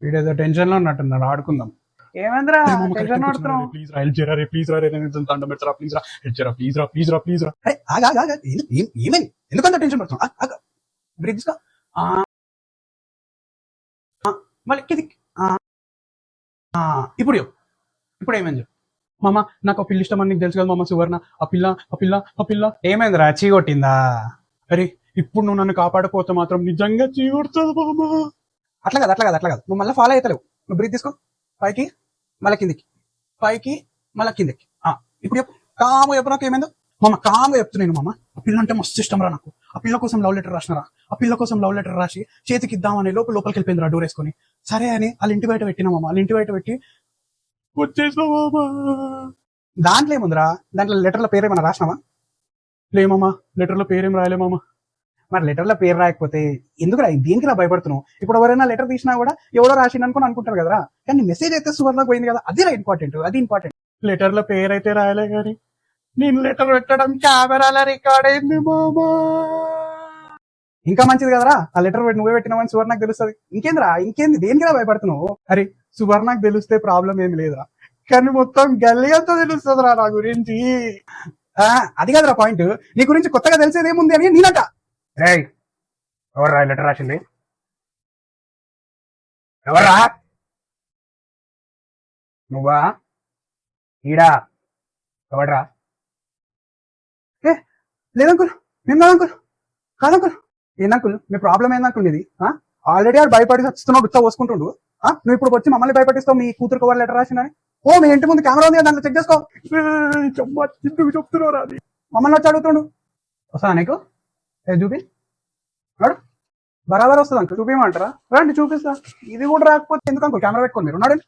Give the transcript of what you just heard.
వీడేదో టెన్షన్ లో ఉన్నట్టున్నాడు, ఆడుకుందాం. ఏమైందిరా టెన్షన్ పడుతున్నావు? ప్లీజ్ రా, హెల్ప్ చేయరా రే, ప్లీజ్ రా రే, నేను దండం పెడతారా, ప్లీజ్ రా, హెల్ప్ చేయరా, ప్లీజ్ రా, ప్లీజ్ రా, ప్లీజ్ రా. ఏమైంది? ఎందుకంత టెన్షన్ పడుతున్నావు? బ్రేక్ తీసుకో. మళ్ళీ కిందికి. ఇప్పుడు ఇప్పుడు ఏమైంది చెప్పు. మామ నాకు ఆ పిల్ల ఇష్టం అని నీకు తెలుసు కదా మామ, సువర్ణ. ఆ పిల్ల ఏమైందిరా, చీ కొట్టిందా? అరే ఇప్పుడు నువ్వు నన్ను కాపాడకపోతే మాత్రం నిజంగా చీ కొడుతుంది మామ. అట్లా కాదు నువ్వు మళ్ళీ ఫాలో అవుతలేవు. నువ్వు బ్రీత్ తీసుకో. పైకి మళ్ళీ కిందికి, పైకి మళ్ళీ కిందికి. ఇప్పుడు చెప్పు, కాము చెప్పు నాకు ఏమైందో. మామ కాము చెప్తున్నాను మామ. ఆ పిల్ల అంటే మస్తు ఇష్టం రా నాకు. ఆ పిల్ల కోసం లవ్ లెటర్ రాసినరా. ఆ పిల్ల కోసం లవ్ లెటర్ రాసి చేతికి ఇద్దామని లోపలికి వెళ్ళిపోయింది రా, డోర్ వేసుకొని. సరే అని వాళ్ళ ఇంటి బయట పెట్టినా మామ. వాళ్ళ ఇంటి బయట పెట్టి వచ్చేసినా మామ. దాంట్లో ఏముందిరా? దాంట్లో లెటర్ల పేరు ఏమైనా రాసినావా? లేమమ్మా, లెటర్లో పేరేం రాయలే మామ. మరి లెటర్లో పేరు రాయకపోతే ఎందుకురా, దేనికి రా భయపడుతున్నావు? ఇప్పుడు ఎవరైనా లెటర్ తీసినా కూడా ఎవడో రాసిండు అనుకుని అనుకుంటారు కదరా. కానీ మెసేజ్ అయితే సువర్ణకు పోయింది కదా, అది ఇంపార్టెంట్. లెటర్లో పేరు అయితే రాయలే కానీ నేను లెటర్ పెట్టడం కెమెరాలో రికార్డ్ అయింది మామా. ఇంకా మంచిది కదరా, ఆ లెటర్ నువ్వే పెట్టినావని సువర్ణకు తెలుస్తుంది. ఇంకేంది దేనికిరా భయపడుతున్నావు? అరే సువర్ణకు తెలిస్తే ప్రాబ్లం ఏమి లేదురా, కానీ మొత్తం గల్లీ అంతా తెలుస్తుందిరా నా గురించి. అది కాదురా పాయింట్, నీ గురించి కొత్తగా తెలిసేది ఏముంది అని నేనంట. ఎవర్రా లెటర్ రాసింది? ఎవర్రా? నువ్వా? ఈడా ఎవడ్రా? లేదంకుల్, మేము కాదంకుల్. ఏందంకుల్ మీ ప్రాబ్లం ఏందంకుల్? ఇది ఆల్రెడీ ఆడు భయపడి వస్తున్నావు, గుర్తా పోసుకుంటుండు. నువ్వు ఇప్పుడు వచ్చి మమ్మల్ని భయపడిస్తావు మీ కూతురుకు ఎవరు లెటర్ రాసిందని. మీ ఇంటి ముందు కెమెరా ఉంది, దాంట్లో చెక్ చేసుకో. చెప్తున్నావు అది మమ్మల్ని వచ్చి అడుగుతుండు. వస్తా నీకు చూపి బరాబర్ వస్తుంది అంకుల్. చూపించమంటారా? రండి చూపిస్తా. ఇది కూడా రాకపోతే ఎందుకు అంకుల్ కెమెరా పెట్టుకోండి మీరు ఉన్నాడండి.